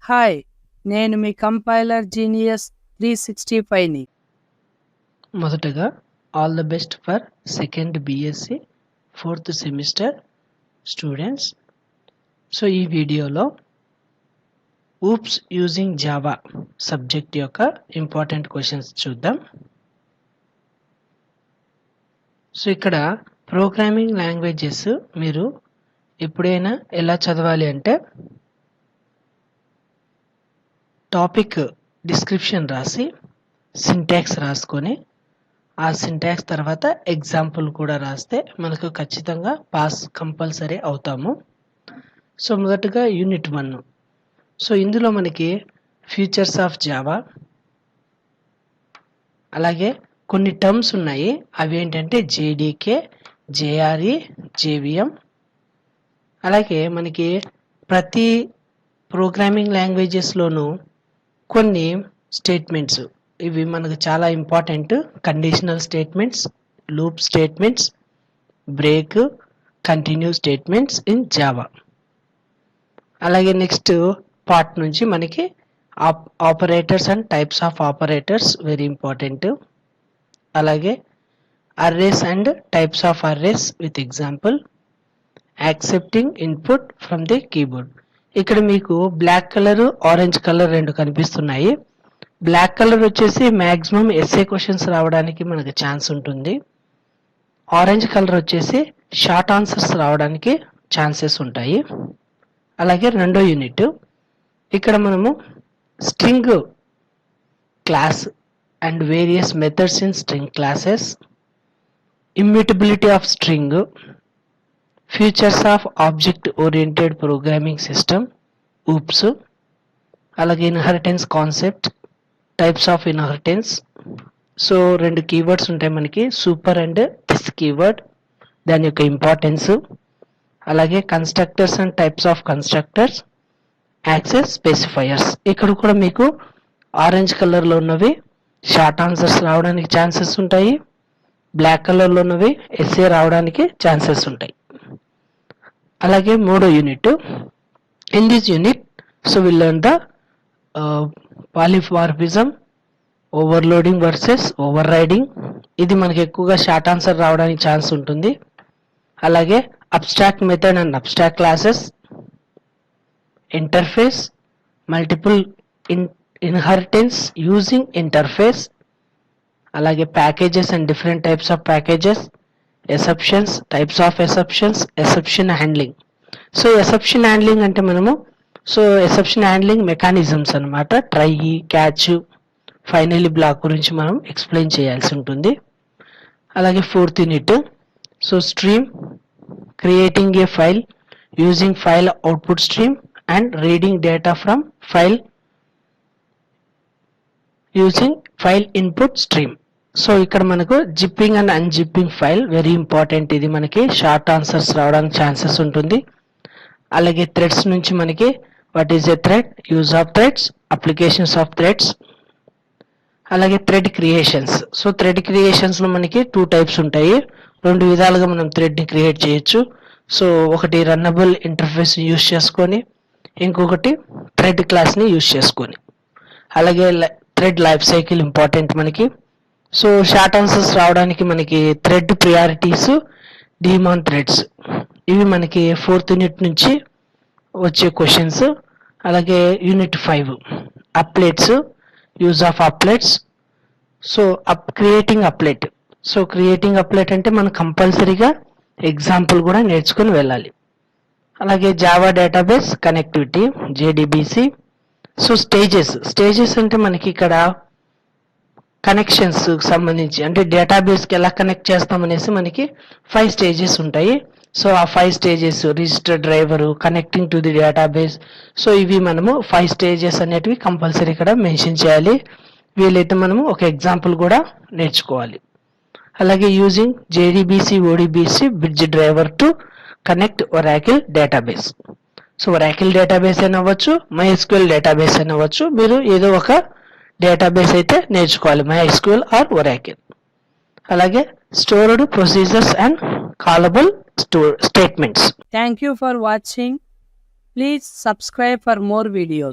Hi, నేను మీ compiler genius 365ని. మొదటగా all the best for second BSc 4th semester students. So ఈ వీడియోలో ఊప్స్ యూజింగ్ జావా సబ్జెక్ట్ యొక్క ఇంపార్టెంట్ క్వశ్చన్స్ చూద్దాం. సో ఇక్కడ ప్రోగ్రామింగ్ లాంగ్వేజెస్ మీరు ఎప్పుడైనా ఎలా చదవాలి అంటే టాపిక్ డిస్క్రిప్షన్ రాసి సింటాక్స్ రాసుకొని ఆ సింటాక్స్ తర్వాత ఎగ్జాంపుల్ కూడా రాస్తే మనకు ఖచ్చితంగా పాస్ కంపల్సరీ అవుతాము. సో మొదటగా యూనిట్ 1. సో ఇందులో మనకి ఫీచర్స్ ఆఫ్ జావా, అలాగే కొన్ని టర్మ్స్ ఉన్నాయి. అవి ఏంటంటే జేడీకే, జేఆర్ఈ, జేవిఎం. అలాగే మనకి ప్రతి ప్రోగ్రామింగ్ లాంగ్వేజెస్లోనూ కొన్ని స్టేట్మెంట్స్, ఇవి మనకు చాలా important. Conditional statements, loop statements, break, continue statements in Java. అలాగే నెక్స్ట్ పార్ట్ నుంచి మనకి operators and types of operators very important. అలాగే arrays and types of arrays with example, accepting input from the keyboard. ఇక్కడ మీకు black colour, orange colour రెండు కనిపిస్తున్నాయి. Black colour వచ్చేసి maximum SA questions రావడానికి మనకు ఛాన్స్ ఉంటుంది. ఆరెంజ్ కలర్ వచ్చేసి షార్ట్ ఆన్సర్స్ రావడానికి ఛాన్సెస్ ఉంటాయి. అలాగే రెండో యూనిట్, ఇక్కడ మనము string class and various methods in string classes, immutability of string, features of object oriented programming system oops, అలాగే inheritance concept, types of inheritance. So రెండు కీవర్డ్స్ ఉంటాయి మనకి, సూపర్ అండ్ దిస్ కీవర్డ్, దాని యొక్క ఇంపార్టెన్స్. అలాగే constructors and types of constructors, access specifiers. ఇక్కడ కూడా మీకు ఆరెంజ్ కలర్లో ఉన్నవి షార్ట్ ఆన్సర్స్ రావడానికి ఛాన్సెస్ ఉంటాయి, బ్లాక్ కలర్లో ఉన్నవి ఎస్ఏ రావడానికి ఛాన్సెస్ ఉంటాయి. అలాగే మూడో unit, in this unit so will learn the polymorphism, overloading versus overriding. ఇది మనకి ఎక్కువగా షార్ట్ ఆన్సర్ రావడానికి ఛాన్స్ ఉంటుంది. అలాగే abstract method and abstract classes, interface, multiple inheritance using interface, అలాగే packages and different types of packages, ఎసెప్షన్స్, types of exceptions, exception handling. So exception handling అంటే మనము exception handling mechanisms అన్నమాట. ట్రై, క్యాచ్, ఫైనలీ బ్లాక్ గురించి మనం explain చేయాల్సి ఉంటుంది. అలాగే fourth unit, so stream, creating a file using file output stream and reading data from file using file input stream. So ఇక్కడ మనకు zipping and unzipping file very important. ఇది మనకి short answers రావడానికి ఛాన్సెస్ ఉంటుంది. అలాగే థ్రెడ్స్ నుంచి మనకి what is a thread, use of threads, applications of threads. అలాగే థ్రెడ్ క్రియేషన్స్. సో థ్రెడ్ క్రియేషన్స్లో మనకి 2 టైప్స్ ఉంటాయి. 2 విధాలుగా మనం థ్రెడ్ని క్రియేట్ చేయొచ్చు. సో ఒకటి రన్నబుల్ ఇంటర్ఫేస్ యూజ్ చేసుకొని, ఇంకొకటి థ్రెడ్ క్లాస్ని యూజ్ చేసుకొని. అలాగే థ్రెడ్ లైఫ్ సైకిల్ ఇంపార్టెంట్ మనకి. సో షార్ట్ ఆన్సర్స్ రావడానికి మనకి థ్రెడ్ ప్రియారిటీస్, డీమాన్ థ్రెడ్స్, ఇవి మనకి 4th యూనిట్ నుంచి వచ్చే క్వశ్చన్స్. అలాగే unit 5 applets, use of applets. So creating applet. So creating applet అంటే మనం కంపల్సరీగా ఎగ్జాంపుల్ కూడా నేర్చుకుని వెళ్ళాలి. అలాగే Java database connectivity, JDBC. So stages అంటే మనకి ఇక్కడ కనెక్షన్స్ సంబంధించి, అంటే డేటాబేస్కి ఎలా కనెక్ట్ చేస్తామనేసి మనకి 5 స్టేజెస్ ఉంటాయి. సో ఆ 5 stages, register driver, connecting to the database. So ఇవి మనము 5 స్టేజెస్ అనేటివి కంపల్సరీ ఇక్కడ మెన్షన్ చేయాలి. వీలైతే మనము ఒక ఎగ్జాంపుల్ కూడా నేర్చుకోవాలి. అలాగే using JDBC, ODBC bridge driver to connect Oracle database. So Oracle database అయినా అవ్వచ్చు, మైఎస్క్యూఎల్ డేటాబేస్ అయినా అవ్వచ్చు. మీరు ఏదో ఒక డేటాబేస్ అయితే నేర్చుకోవాలి, మైఎస్క్యూఎల్ ఆర్ ఒరాకిల్. అలాగే stored procedures and callable statements. Thank you for watching. Please subscribe for more videos.